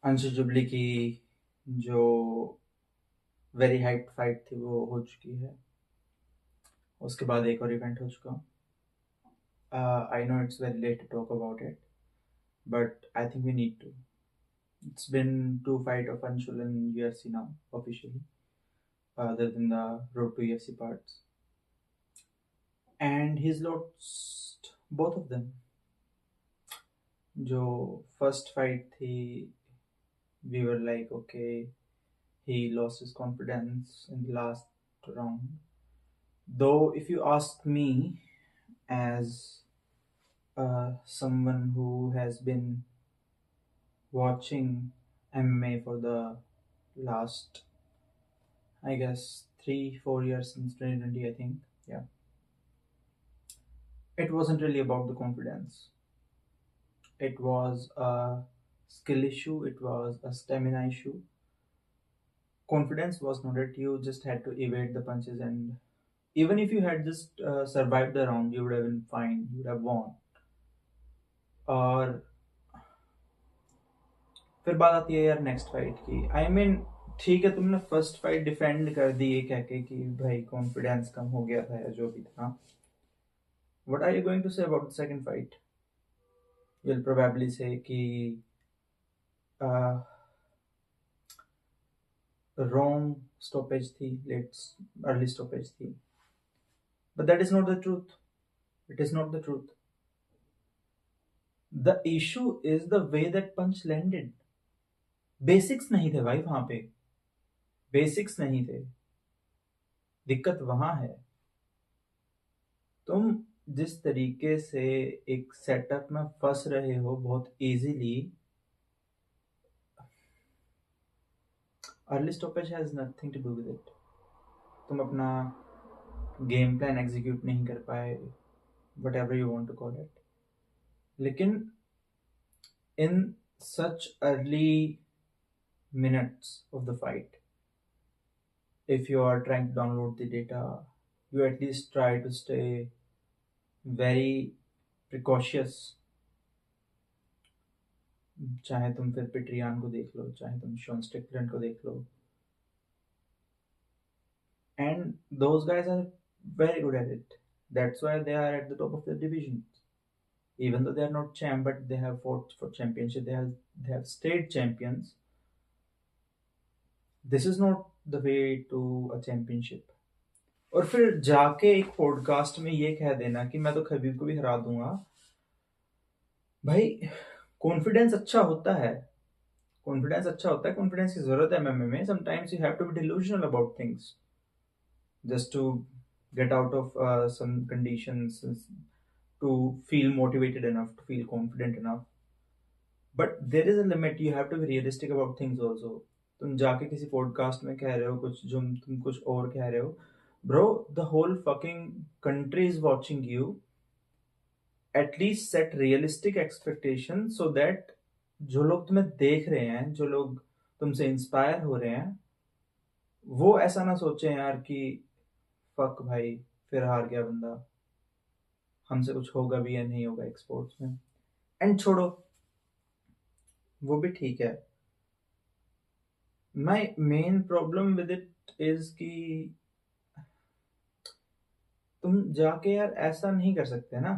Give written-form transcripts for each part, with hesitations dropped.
Anshu jubilee की जो very hype fight थी वो हो चुकी है। उसके बाद एक और इवेंट हो चुका। I know it's very late to talk about it, but I think we need to. It's been two fight of Anshul in UFC now officially, other than the road to UFC parts, and he's lost both of them. जो first fight थी, we were like, okay, he lost his confidence in the last round. Though, if you ask me, as someone who has been watching MMA for the last, I guess, 3 4 years since 2020, I think, yeah, it wasn't really about the confidence. It was a skill issue, it was a stamina issue. Confidence was not it, you just had to evade the punches, and even if you had just survived the round, you would have been fine, you would have won. और फिर बात आती है यार next fight की। I mean ठीक है, तुमने फर्स्ट फाइट डिफेंड कर दी ये कह के कि भाई कॉन्फिडेंस कम हो गया था या जो भी था। What are you going to say about the second fight? You will probably say कि रॉन्ग स्टॉपेज थी, लेट अर्ली स्टॉपेज थी, but that is not the truth. It is not the truth. The issue is the way that punch landed. Basics नहीं थे भाई वहां पे, basics नहीं थे, दिक्कत वहां है. तुम जिस तरीके से एक सेटअप में फंस रहे हो बहुत easily, early stoppage has nothing to do with it. तुम अपना गेम प्लान एग्जीक्यूट नहीं कर पाए, whatever you want to call it. लेकिन in such early minutes of the fight, if you are trying to download the data, you at least try to stay very precautious. चाहे तुम फिर पेट्रियान को देख लो, चाहे तुम शॉन स्टिकलैंड को देख लो, and those guys are very good at it. That's why they are at the top of the division. Even though they are not champ, but they have fought for championship. They have state champions. This is not the way to a championship. और फिर जाके एक podcast में ये कह देना कि मैं तो खबीब को भी हरा दूंगा. भाई कॉन्फिडेंस अच्छा होता है, कॉन्फिडेंस अच्छा होता है, कॉन्फिडेंस की जरूरत है एमएमए में. Sometimes you have to be delusional about things just to get out of some conditions, to feel motivated enough, to feel confident enough. But there is a limit. You have to be realistic about things also. तुम जाके किसी podcast में कह रहे हो कुछ, जो तुम कुछ और कह रहे हो. Bro, the whole fucking country is watching you. At least set realistic expectations so that जो लोग तुम्हें देख रहे हैं, जो लोग तुमसे इंस्पायर हो रहे हैं, वो ऐसा ना सोचे यार कि फक भाई फिर हार गया बंदा, हमसे कुछ होगा भी या नहीं होगा एक्सपोर्ट्स में. एंड छोड़ो, वो भी ठीक है. My main problem with it is कि तुम जाके यार ऐसा नहीं कर सकते ना.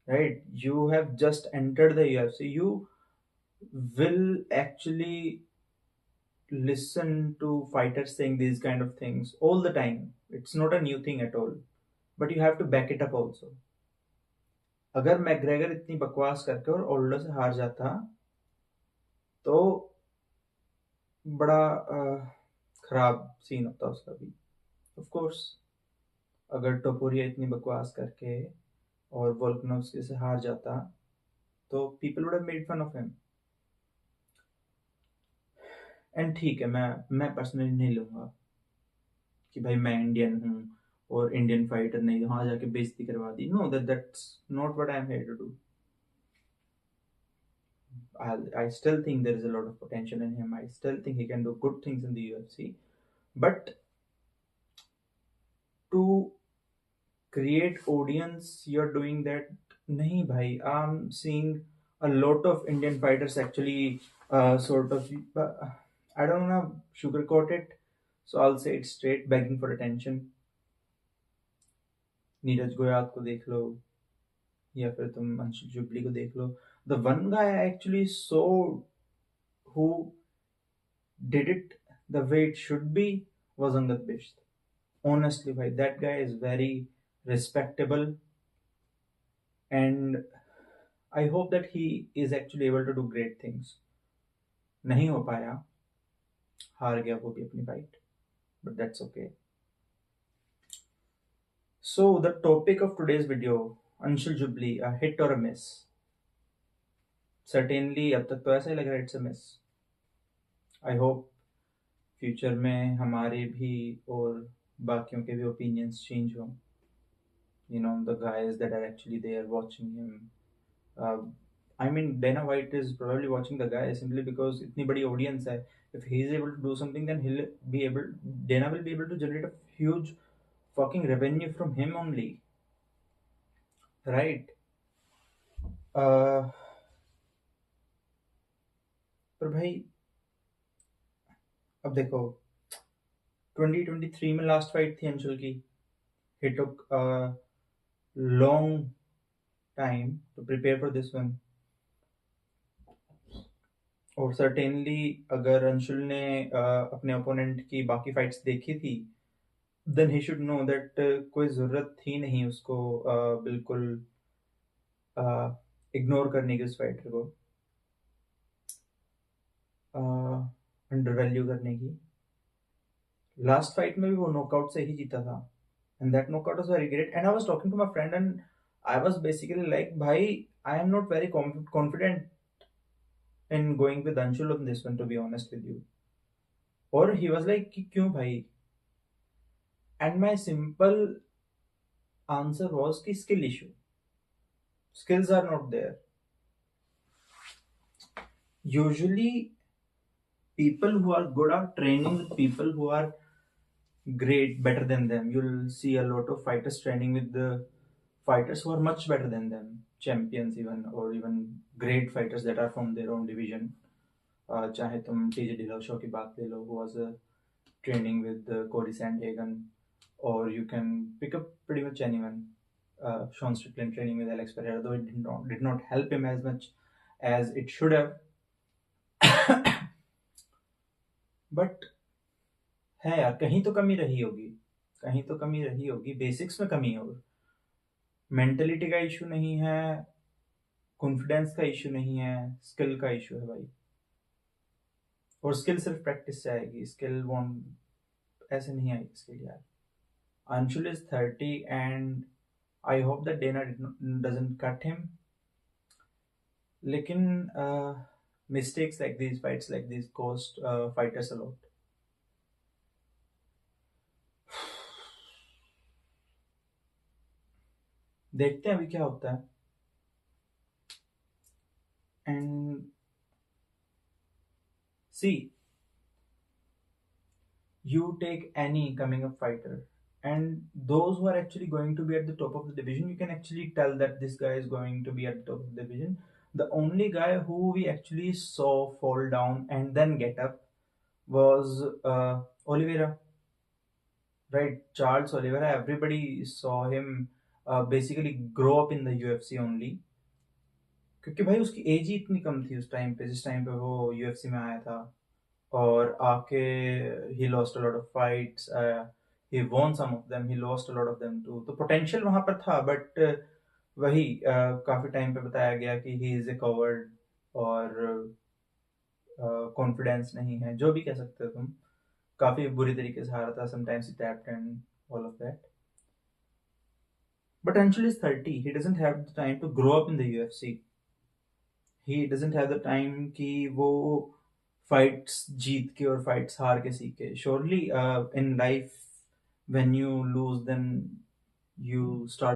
Right, you have just entered the UFC, you will actually listen to fighters saying these kind of things all the time. It's not a new thing at all, but you have to back it up also. अगर McGregor इतनी बकवास करके और ओल्डो से हार जाता तो बड़ा खराब सीन होता उसका भी. ऑफ कोर्स अगर टोपुरिया इतनी बकवास करके और वोल्कनोव्स्की से हार जाता तो people would have made fun of him. And ठीक है, मैं पर्सनली नहीं लूंगा कि भाई मैं इंडियन हूँ और इंडियन फाइटर नहीं, वहां जाके बेइज्जती करवा दी. No, that's not what I am here to do. I still think there is a lot of potential in him. I still think he can do good things in the UFC. But to create audience, you're doing that. नहीं भाई, I'm seeing a lot of Indian fighters actually sort of, I don't know, sugarcoat it. So I'll say it straight, begging for attention. Neeraj Goyal को देख लो, या फिर तुम Anshul jubilee को देख लो. The one guy I actually saw who did it the way it should be was Angad Bisht. Honestly, bhai, that guy is very respectable, and I hope that he is actually able to do great things. नहीं हो पाया, हार गया वो भी अपनी fight, but that's okay. So the topic of today's video, Anshul Jubli, a hit or a miss? Certainly अब तक तो ऐसा ही लग रहा है it's a miss. I hope future में हमारे भी और बाकियों के भी ओपिनियंस चेंज हों. You know, the guys that are actually there watching him. I mean, Dana White is probably watching the guy simply because इतनी बड़ी audience है. If he is able to do something, then Dana will be able to generate a huge fucking revenue from him only, right? पर भाई अब देखो, 2023 में last fight थी अंशुल की. He took a long time to prepare for this one. और certainly अगर अंशुल ने अपने ओपोनेंट की बाकी फाइट्स देखी थी, then he should know that कोई ज़रूरत थी नहीं उसको बिल्कुल इग्नोर करने की उस फाइटर को, अंडर वैल्यू करने की. लास्ट फाइट में भी वो नॉकआउट से ही जीता था, and that knockout was very great. And I was talking to my friend and I was basically like, भाई I am not very confident in going with Anshul on this one, to be honest with you. Or he was like कि क्यों भाई? And my simple answer was कि skill issue. Skills are not there. Usually people who are good are training with people who are great, better than them. You'll see a lot of fighters training with the fighters who are much better than them, champions even, or even great fighters that are from their own division. चाहे तुम TJ डिलॉशो की बात ले लो, who was training with Cody Sandhagen, or you can pick up pretty much anyone. Sean Strickland training with Alex Pereira, though it did not help him as much as it should have. But है यार, कहीं तो कमी रही होगी, कहीं तो कमी रही होगी, बेसिक्स में कमी है. और मेंटलिटी का इशू नहीं है, कॉन्फिडेंस का इशू नहीं है, स्किल का इशू है भाई. और स्किल सिर्फ प्रैक्टिस से आएगी, स्किल वॉन्ट ऐसे नहीं आएगी स्किल यार. Anshul is 30 and I hope that Dana doesn't cut him. लेकिन mistakes like these, fights like these cost fighters a lot. देखते हैं अभी क्या होता है. And see, you take any coming up fighter, and those who are actually going to be at the top of the division, you can actually tell that this guy is going to be at the top of the division. The only guy who we actually saw fall down and then get up was Oliveira, right? Charles Oliveira. Everybody saw him basically grow up in the UFC only, क्योंकि भाई उसकी as ही इतनी कम थी उस time पे, जिस time पे वो UFC में आया था. और आके he lost a lot of fights, he won some of them, he lost a lot of them too. तो पोटेंशियल वहां पर था, बट वही काफी टाइम पे बताया गया कि he is a coward, और कॉन्फिडेंस नहीं है, जो भी कह सकते हो तुम. काफी बुरी तरीके से हारा था, sometimes he tapped and all of that. But Anshul is 30, he doesn't have the time to grow up in the UFC. He doesn't have the time कि वो फाइट्स जीत के और फाइट्स हार के सीखे. Surely in life when you lose, then you start